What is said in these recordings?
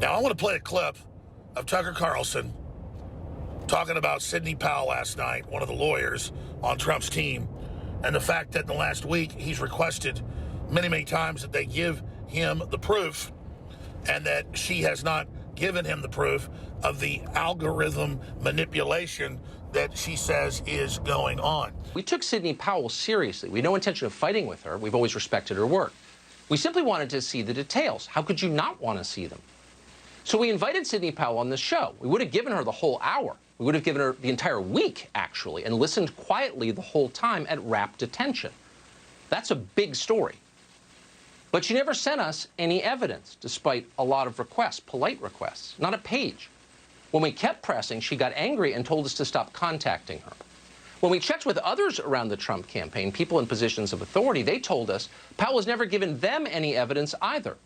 Now, I want to play a clip of Tucker Carlson talking about Sidney Powell last night, one of the lawyers on Trump's team, and the fact that in the last week he's requested many, many times that they give him the proof, and that she has not given him the proof of the algorithm manipulation that she says is going on. We took Sidney Powell seriously. We had no intention of fighting with her. We've always respected her work. We simply wanted to see the details. How could you not want to see them? So we invited Sidney Powell on the show. We would have given her the whole hour. We would have given her the entire week, actually, and listened quietly the whole time at rapt attention. That's a big story. But she never sent us any evidence, despite a lot of requests, polite requests, not a page. When we kept pressing, she got angry and told us to stop contacting her. When we checked with others around the Trump campaign, people in positions of authority, they told us Powell has never given them any evidence either,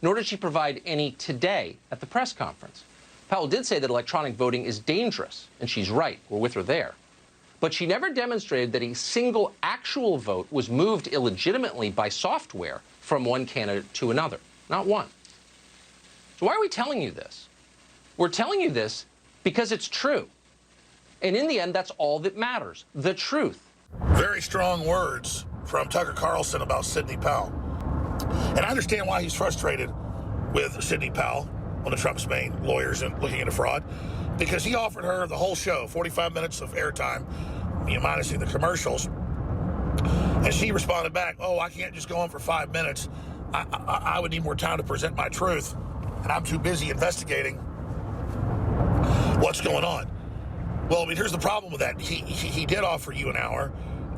nor did she provide any today at the press conference. Powell did say that electronic voting is dangerous, and she's right. We're with her there. But she never demonstrated that a single actual vote was moved illegitimately by software from one candidate to another. Not one. So why are we telling you this? We're telling you this because it's true. And in the end, that's all that matters, the truth. Very strong words from Tucker Carlson about Sidney Powell. And I understand why he's frustrated with Sidney Powell, one of Trump's main lawyers and looking into fraud, because he offered her the whole show, 45 minutes of airtime, minusing the commercials. And she responded back, oh, I can't just go on for 5 minutes. I would need more time to present my truth, and I'm too busy investigating what's going on. Well, I mean, here's the problem with that. He did offer you an hour,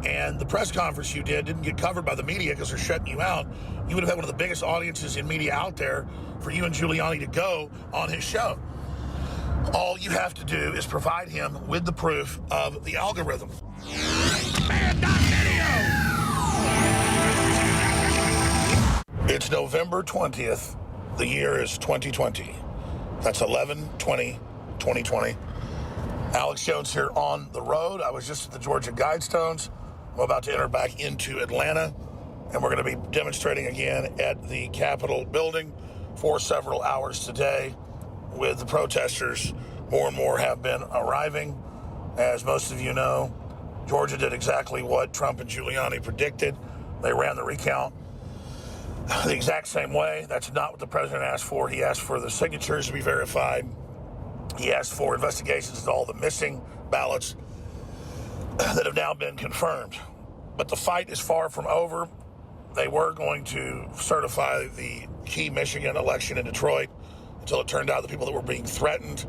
and the press conference you didn't get covered by the media because they're shutting you out. You would have had one of the biggest audiences in media out there for you and Giuliani to go on his show. All you have to do is provide him with the proof of the algorithm. It's November 20th. The year is 2020. That's 11/20/2020. Alex Jones here on the road. I was just at the Georgia Guidestones. I'm about to enter back into Atlanta, and we're going to be demonstrating again at the Capitol building for several hours today with the protesters. More and more have been arriving. As most of you know, Georgia did exactly what Trump and Giuliani predicted. They ran the recount the exact same way. That's not what the president asked for. He asked for the signatures to be verified. He asked for investigations into all the missing ballots that have now been confirmed. But the fight is far from over. They were going to certify the key Michigan election in Detroit until it turned out the people that were being threatened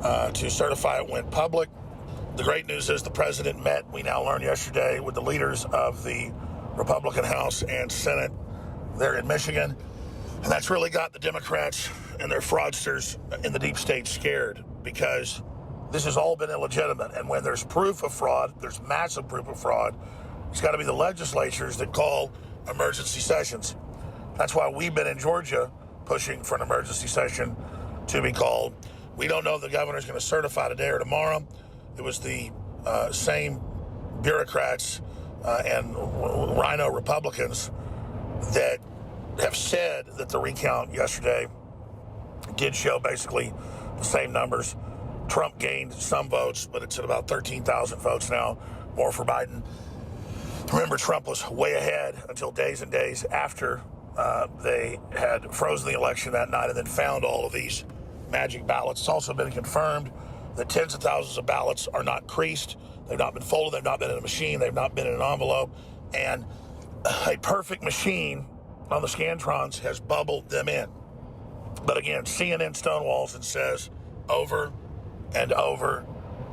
to certify it went public. The great news is the president met, we now learned yesterday, with the leaders of the Republican House and Senate there in Michigan. And that's really got the Democrats and their fraudsters in the deep state scared, because this has all been illegitimate. And when there's proof of fraud, there's massive proof of fraud, it's got to be the legislatures that call emergency sessions. That's why we've been in Georgia pushing for an emergency session to be called. We don't know if the governor's going to certify today or tomorrow. It was the same bureaucrats and rhino Republicans that have said that the recount yesterday did show basically the same numbers. Trump gained some votes, but it's at about 13,000 votes now, more for Biden. Remember, Trump was way ahead until days and days after they had frozen the election that night and then found all of these magic ballots. It's also been confirmed that tens of thousands of ballots are not creased. They've not been folded. They've not been in a machine. They've not been in an envelope. And a perfect machine on the Scantrons has bubbled them in. But again, CNN stonewalls and says over and over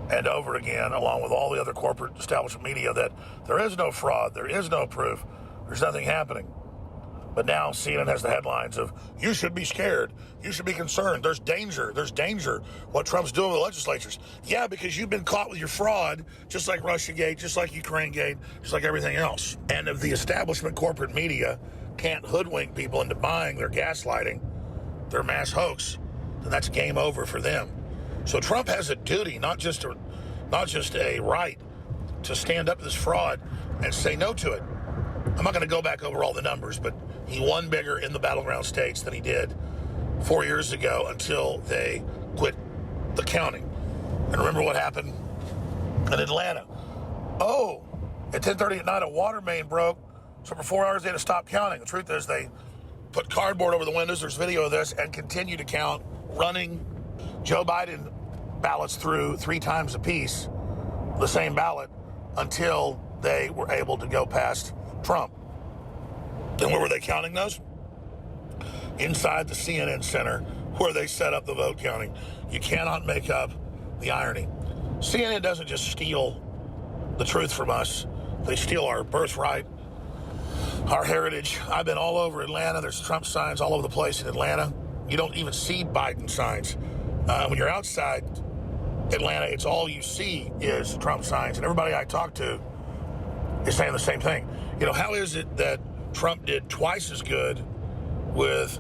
and over again, along with all the other corporate establishment media, that there is no fraud, there is no proof, there's nothing happening. But now CNN has the headlines of, you should be scared, you should be concerned, there's danger, what Trump's doing with the legislatures. Yeah, because you've been caught with your fraud, just like Russiagate, just like Ukrainegate, just like everything else. And if the establishment corporate media can't hoodwink people into buying their gaslighting, their mass hoax, then that's game over for them. So Trump has a duty, not just a right, to stand up to this fraud and say no to it. I'm not going to go back over all the numbers, but he won bigger in the battleground states than he did 4 years ago until they quit the counting. And remember what happened in Atlanta? Oh, at 10:30 at night, a water main broke. So for 4 hours, they had to stop counting. The truth is they put cardboard over the windows. There's video of this, and continue to count, running Joe Biden ballots through 3 times a piece, the same ballot, until they were able to go past Trump. And where were they counting those? Inside the CNN Center, where they set up the vote counting. You cannot make up the irony. CNN doesn't just steal the truth from us. They steal our birthright, our heritage. I've been all over Atlanta. There's Trump signs all over the place in Atlanta. You don't even see Biden signs. When you're outside Atlanta, it's all you see is Trump signs. And everybody I talk to is saying the same thing. You know, how is it that Trump did twice as good with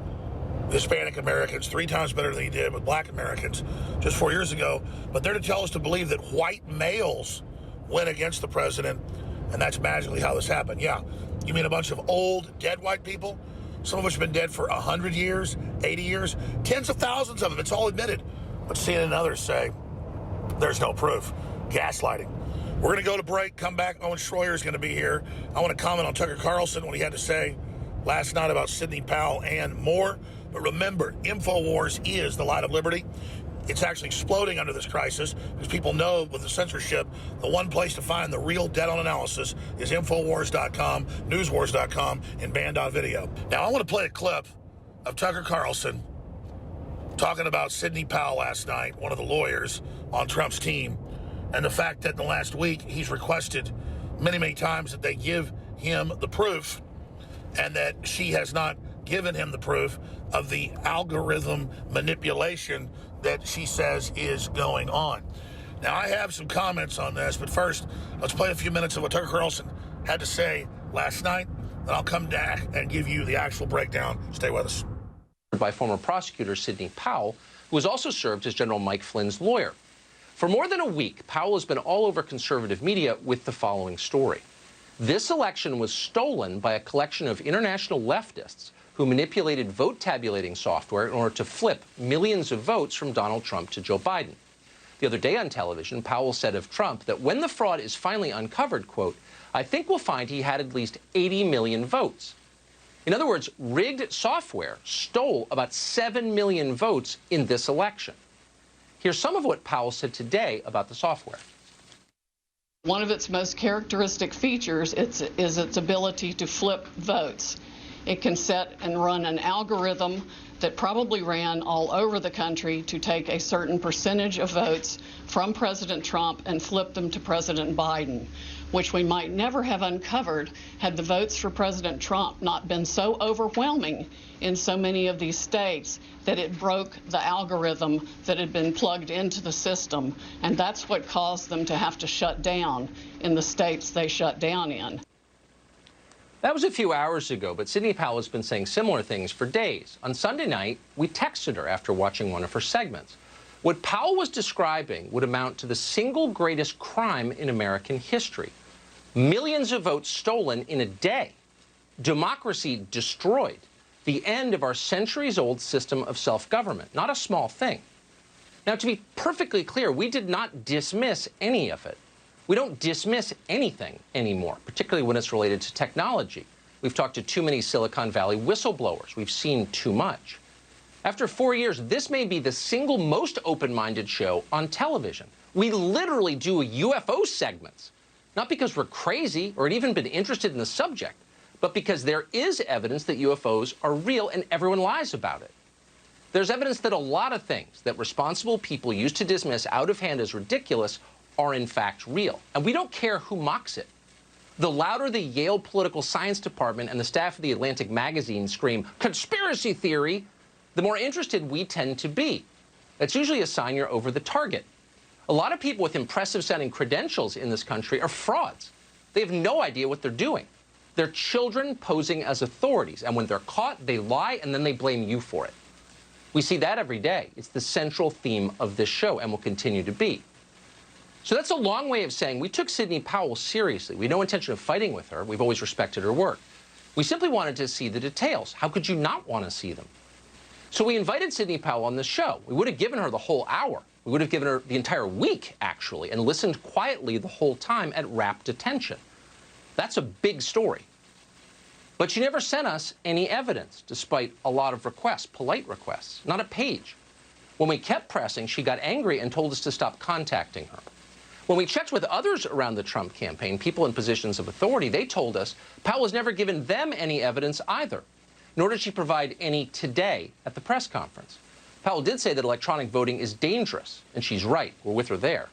Hispanic Americans, 3 times better than he did with black Americans just 4 years ago, but they're to tell us to believe that white males went against the president, and that's magically how this happened? Yeah, you mean a bunch of old, dead white people? Some of which have been dead for 100 years, 80 years, tens of thousands of them. It's all admitted. But CNN and others say there's no proof. Gaslighting. We're going to go to break, come back. Owen Schroyer is going to be here. I want to comment on Tucker Carlson, what he had to say last night about Sidney Powell and more. But remember, InfoWars is the light of liberty. It's actually exploding under this crisis because people know with the censorship, the one place to find the real dead-on analysis is Infowars.com, Newswars.com, and Band.video. Now, I want to play a clip of Tucker Carlson talking about Sidney Powell last night, one of the lawyers on Trump's team, and the fact that in the last week he's requested many, many times that they give him the proof, and that she has not given him the proof of the algorithm manipulation that she says is going on. Now, I have some comments on this, but first, let's play a few minutes of what Tucker Carlson had to say last night, then I'll come back and give you the actual breakdown. Stay with us. By former prosecutor Sidney Powell, who has also served as General Mike Flynn's lawyer. For more than a week, Powell has been all over conservative media with the following story. This election was stolen by a collection of international leftists who manipulated vote tabulating software in order to flip millions of votes from Donald Trump to Joe Biden. The other day on television, Powell said of Trump that when the fraud is finally uncovered, quote, "I think we'll find he had at least 80 million votes." In other words, rigged software stole about 7 million votes in this election. Here's some of what Powell said today about the software. One of its most characteristic features is its ability to flip votes. It can set and run an algorithm that probably ran all over the country to take a certain percentage of votes from President Trump and flip them to President Biden, which we might never have uncovered had the votes for President Trump not been so overwhelming in so many of these states that it broke the algorithm that had been plugged into the system. And that's what caused them to have to shut down in the states they shut down in. That was a few hours ago, but Sidney Powell has been saying similar things for days. On Sunday night, we texted her after watching one of her segments. What Powell was describing would amount to the single greatest crime in American history. Millions of votes stolen in a day. Democracy destroyed. The end of our centuries-old system of self-government. Not a small thing. Now, to be perfectly clear, we did not dismiss any of it. We don't dismiss anything anymore, particularly when it's related to technology. We've talked to too many Silicon Valley whistleblowers. We've seen too much. After 4 years, this may be the single most open-minded show on television. We literally do UFO segments, not because we're crazy or had even been interested in the subject, but because there is evidence that UFOs are real and everyone lies about it. There's evidence that a lot of things that responsible people used to dismiss out of hand as ridiculous are in fact real. And we don't care who mocks it. The louder the Yale Political Science Department and the staff of the Atlantic magazine scream, "conspiracy theory," the more interested we tend to be. That's usually a sign you're over the target. A lot of people with impressive-sounding credentials in this country are frauds. They have no idea what they're doing. They're children posing as authorities, and when they're caught, they lie, and then they blame you for it. We see that every day. It's the central theme of this show, and will continue to be. So that's a long way of saying we took Sidney Powell seriously. We had no intention of fighting with her. We've always respected her work. We simply wanted to see the details. How could you not want to see them? So we invited Sidney Powell on this show. We would have given her the whole hour. We would have given her the entire week, actually, and listened quietly the whole time at rapt attention. That's a big story. But she never sent us any evidence, despite a lot of requests, polite requests, not a page. When we kept pressing, she got angry and told us to stop contacting her. When we checked with others around the Trump campaign, people in positions of authority, they told us Powell has never given them any evidence either, nor did she provide any today at the press conference. Powell did say that electronic voting is dangerous, and she's right. We're with her there.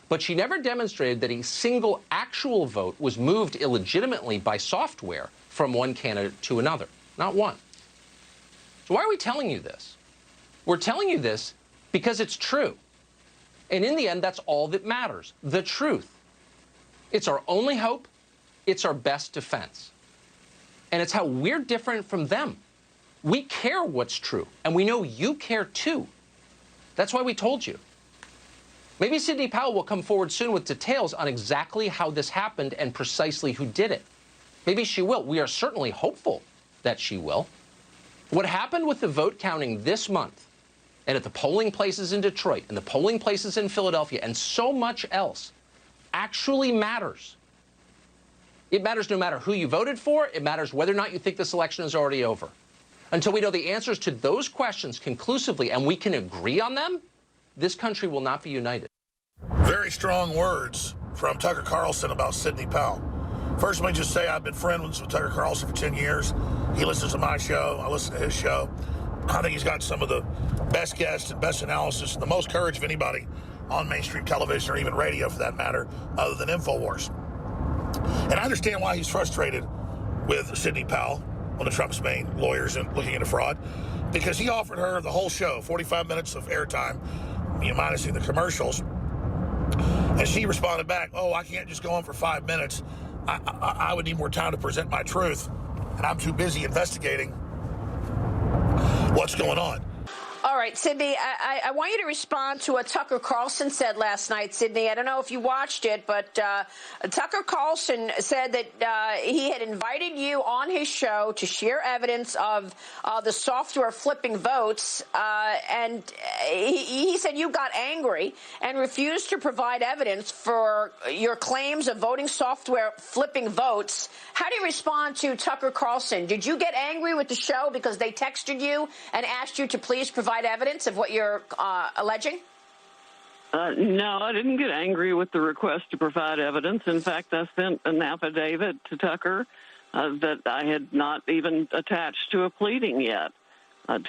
But she never demonstrated that a single actual vote was moved illegitimately by software from one candidate to another. Not one. So why are we telling you this? We're telling you this because it's true. And in the end, that's all that matters, the truth. It's our only hope. It's our best defense. And it's how we're different from them. We care what's true, and we know you care too. That's why we told you. Maybe Sidney Powell will come forward soon with details on exactly how this happened and precisely who did it. Maybe she will. We are certainly hopeful that she will. What happened with the vote counting this month, and at the polling places in Detroit, and the polling places in Philadelphia, and so much else, actually matters. It matters no matter who you voted for. It matters whether or not you think this election is already over. Until we know the answers to those questions conclusively and we can agree on them, this country will not be united. Very strong words from Tucker Carlson about Sidney Powell. First, let me just say I've been friends with Tucker Carlson for 10 years. He listens to my show. I listen to his show. I think he's got some of the best guests and best analysis and the most courage of anybody on mainstream television or even radio, for that matter, other than InfoWars. And I understand why he's frustrated with Sidney, Powell, one of Trump's main lawyers and looking into fraud, because he offered her the whole show, 45 minutes of airtime, minusing the commercials. And she responded back, oh, I can't just go on for 5 minutes. I would need more time to present my truth, and I'm too busy investigating what's going on. All right, Sidney, I want you to respond to what Tucker Carlson said last night, Sidney. I don't know if you watched it, but Tucker Carlson said that he had invited you on his show to share evidence of the software flipping votes, and he said you got angry and refused to provide evidence for your claims of voting software flipping votes. How do you respond to Tucker Carlson? Did you get angry with the show because they texted you and asked you to please provide evidence of what you're alleging? No, I didn't get angry with the request to provide evidence. In fact, I sent an affidavit to Tucker that I had not even attached to a pleading yet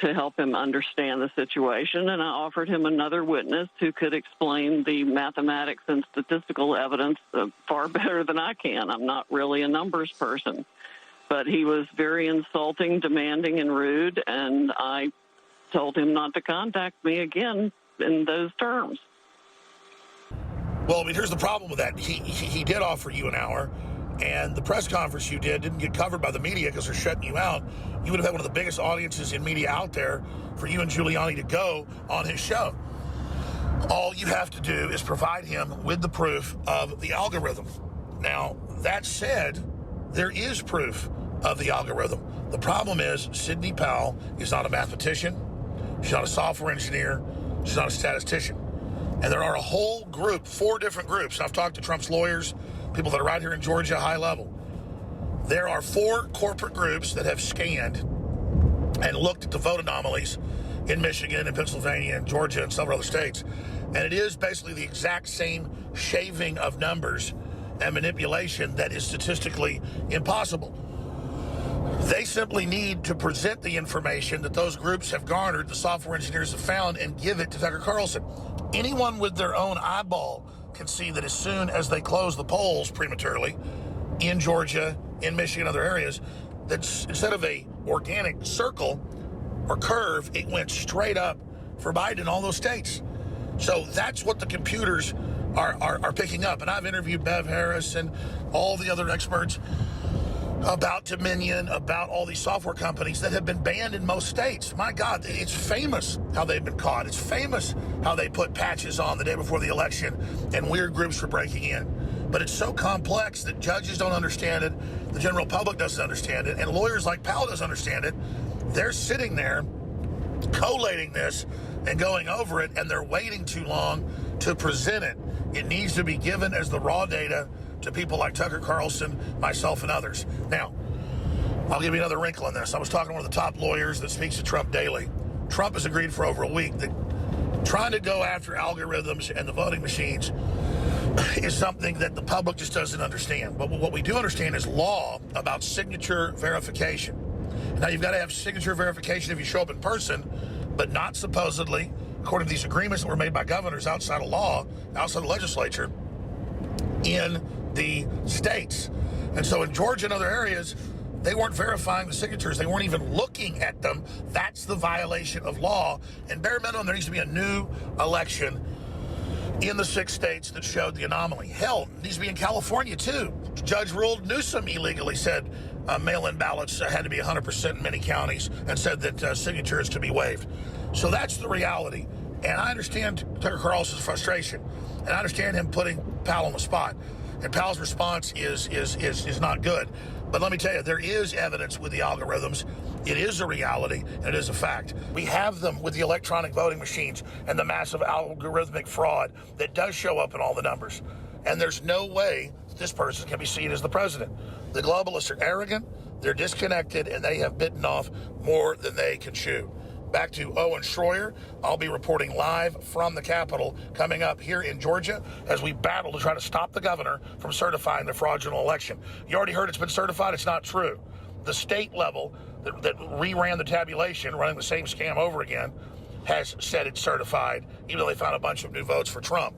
to help him understand the situation, and I offered him another witness who could explain the mathematics and statistical evidence far better than I can. I'm not really a numbers person. But he was very insulting, demanding, and rude, and I told him not to contact me again in those terms. Well, I mean, here's the problem with that. He did offer you an hour, and the press conference you didn't get covered by the media because they're shutting you out. You would have had one of the biggest audiences in media out there for you and Giuliani to go on his show. All you have to do is provide him with the proof of the algorithm. Now, that said, there is proof of the algorithm. The problem is Sidney Powell is not a mathematician. She's not a software engineer. She's not a statistician. And there are a whole group, 4 different groups. I've talked to Trump's lawyers, people that are right here in Georgia, high level. There are 4 corporate groups that have scanned and looked at the vote anomalies in Michigan and Pennsylvania and Georgia and several other states. And it is basically the exact same shaving of numbers and manipulation that is statistically impossible. They simply need to present the information that those groups have garnered, the software engineers have found, and give it to Tucker Carlson. Anyone with their own eyeball can see that as soon as they close the polls prematurely in Georgia, in Michigan, other areas, that instead of a organic circle or curve, it went straight up for Biden in all those states. So that's what the computers are picking up. And I've interviewed Bev Harris and all the other experts about Dominion, about all these software companies that have been banned in most states. My God, it's famous how they've been caught. It's famous how they put patches on the day before the election and weird groups were breaking in. But it's so complex that judges don't understand it, the general public doesn't understand it, and lawyers like Powell doesn't understand it. They're sitting there collating this and going over it, and they're waiting too long to present it. It needs to be given as the raw data to people like Tucker Carlson, myself, and others. Now, I'll give you another wrinkle in this. I was talking to one of the top lawyers that speaks to Trump daily. Trump has agreed for over a week that trying to go after algorithms and the voting machines is something that the public just doesn't understand. But what we do understand is law about signature verification. Now, you've got to have signature verification if you show up in person, but not supposedly, according to these agreements that were made by governors outside of law, outside the legislature, in the states. And so in Georgia and other areas, they weren't verifying the signatures. They weren't even looking at them. That's the violation of law. And bare minimum, there needs to be a new election in the 6 states that showed the anomaly. Hell, it needs to be in California, too. Judge ruled Newsom illegally, said mail-in ballots had to be 100% in many counties, and said that signatures could be waived. So that's the reality. And I understand Tucker Carlson's frustration, and I understand him putting Powell on the spot. And Powell's response is not good. But let me tell you, there is evidence with the algorithms. It is a reality, and it is a fact. We have them with the electronic voting machines and the massive algorithmic fraud that does show up in all the numbers. And there's no way this person can be seen as the president. The globalists are arrogant, they're disconnected, and they have bitten off more than they can chew. Back to Owen Schroyer. I'll be reporting live from the Capitol coming up here in Georgia as we battle to try to stop the governor from certifying the fraudulent election. You already heard it's been certified. It's not true. The state level that reran the tabulation, running the same scam over again, has said it's certified, even though they found a bunch of new votes for Trump.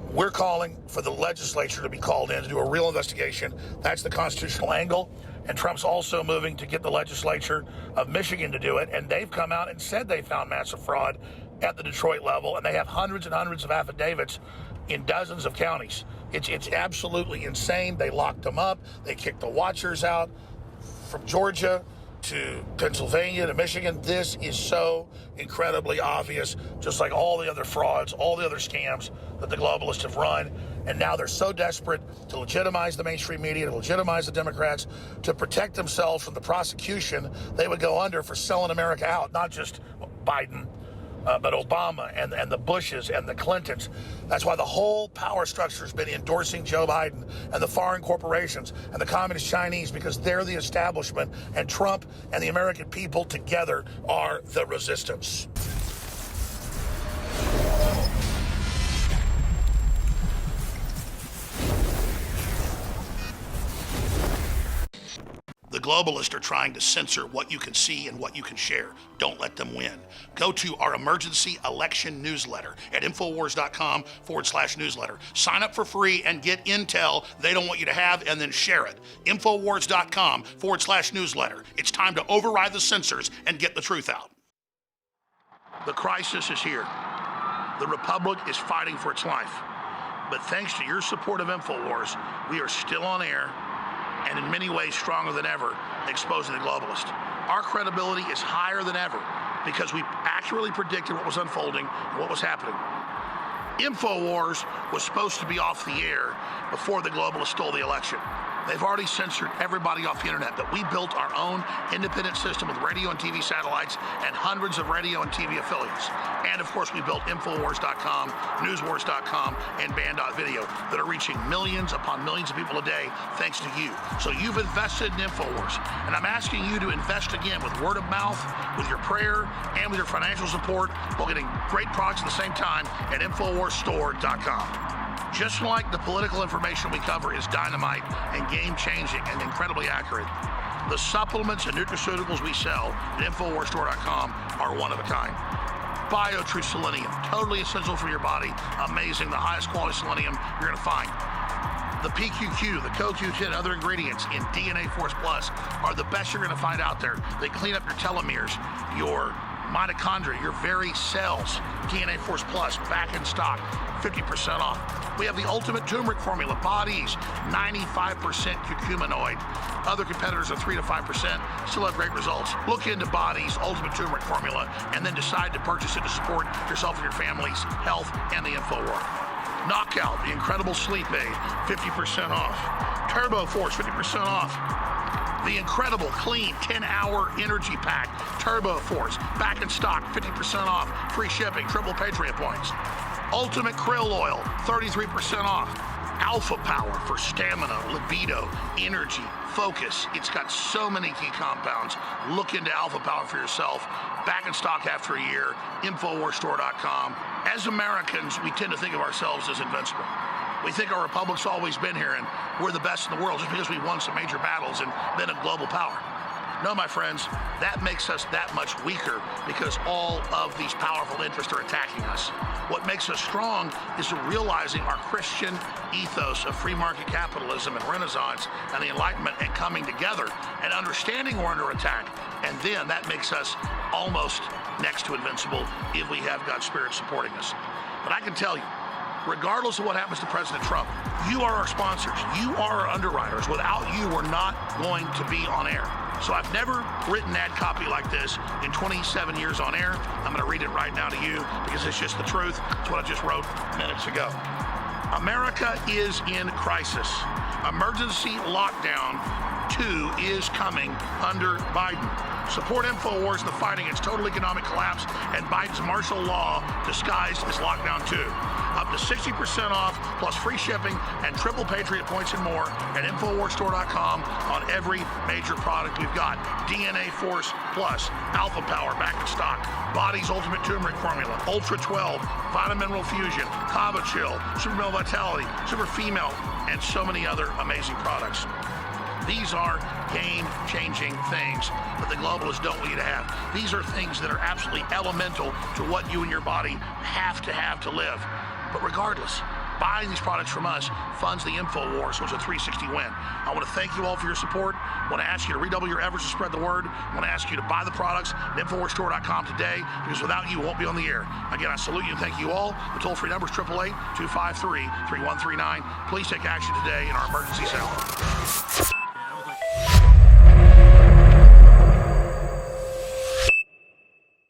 We're calling for the legislature to be called in to do a real investigation. That's the constitutional angle. And Trump's also moving to get the legislature of Michigan to do it. And they've come out and said they found massive fraud at the Detroit level. And they have hundreds and hundreds of affidavits in dozens of counties. It's absolutely insane. They locked them up. They kicked the watchers out from Georgia to Pennsylvania to Michigan. This is so incredibly obvious, just like all the other frauds, all the other scams that the globalists have run. And now they're so desperate to legitimize the mainstream media, to legitimize the Democrats, to protect themselves from the prosecution they would go under for selling America out, not just Biden, but Obama and the Bushes and the Clintons. That's why the whole power structure has been endorsing Joe Biden and the foreign corporations and the communist Chinese, because they're the establishment, and Trump and the American people together are the resistance. The globalists are trying to censor what you can see and what you can share. Don't let them win. Go to our emergency election newsletter at Infowars.com/newsletter. Sign up for free and get intel they don't want you to have, and then share it. Infowars.com/newsletter. It's time to override the censors and get the truth out. The crisis is here. The Republic is fighting for its life. But thanks to your support of Infowars, we are still on air, and in many ways stronger than ever, exposing the globalist. Our credibility is higher than ever because we accurately predicted what was unfolding and what was happening. Infowars was supposed to be off the air before the globalists stole the election. They've already censored everybody off the internet, but we built our own independent system with radio and TV satellites and hundreds of radio and TV affiliates. And of course, we built Infowars.com, Newswars.com, and Band.video that are reaching millions upon millions of people a day thanks to you. So you've invested in Infowars, and I'm asking you to invest again with word of mouth, with your prayer, and with your financial support while getting great products at the same time at InfoWarsStore.com. Just like the political information we cover is dynamite and game-changing and incredibly accurate, the supplements and nutraceuticals we sell at InfoWarsStore.com are one of a kind. BioTrue Selenium, totally essential for your body. Amazing, the highest quality selenium you're going to find. The PQQ, the CoQ10, and other ingredients in DNA Force Plus are the best you're going to find out there. They clean up your telomeres, your mitochondria, your very cells. DNA Force Plus, back in stock, 50% off. We have the ultimate turmeric formula, Bodies, 95% curcuminoid. Other competitors are 3 to 5%, still have great results. Look into Bodies, ultimate turmeric formula, and then decide to purchase it to support yourself and your family's health and the InfoWar. Knockout, the incredible sleep aid, 50% off. Turbo Force, 50% off. The incredible, clean 10-hour energy pack, Turbo Force, back in stock, 50% off, free shipping, triple Patriot points. Ultimate Krill Oil, 33% off. Alpha Power for stamina, libido, energy, focus. It's got so many key compounds. Look into Alpha Power for yourself. Back in stock after a year, InfoWarsStore.com. As Americans, we tend to think of ourselves as invincible. We think our republic's always been here and we're the best in the world just because we won some major battles and been a global power. No, my friends, that makes us that much weaker because all of these powerful interests are attacking us. What makes us strong is realizing our Christian ethos of free market capitalism and Renaissance and the Enlightenment and coming together and understanding we're under attack. And then that makes us almost next to invincible if we have God's Spirit supporting us. But I can tell you, regardless of what happens to President Trump, you are our sponsors. You are our underwriters. Without you, we're not going to be on air. So I've never written ad copy like this in 27 years on air. I'm going to read it right now to you because it's just the truth. It's what I just wrote minutes ago. America is in crisis. Emergency lockdown 2 is coming under Biden. Support InfoWars in the fight against total economic collapse and Biden's martial law disguised as lockdown 2. Up to 60% off, plus free shipping and triple Patriot points and more at InfoWarsStore.com on every major product we've got. DNA Force Plus, Alpha Power back in stock, Body's Ultimate Turmeric Formula, Ultra 12, Vitamin Mineral Fusion, Kava Chill, Super Male Vitality, Super Female, and so many other amazing products. These are game-changing things that the globalists don't want you to have. These are things that are absolutely elemental to what you and your body have to live. But regardless, buying these products from us funds the InfoWars, so it's a 360 win. I want to thank you all for your support. I want to ask you to redouble your efforts to spread the word. I want to ask you to buy the products at InfoWarsStore.com today, because without you, we won't be on the air. Again, I salute you and thank you all. The toll-free number is 888-253-3139. Please take action today in our emergency cell.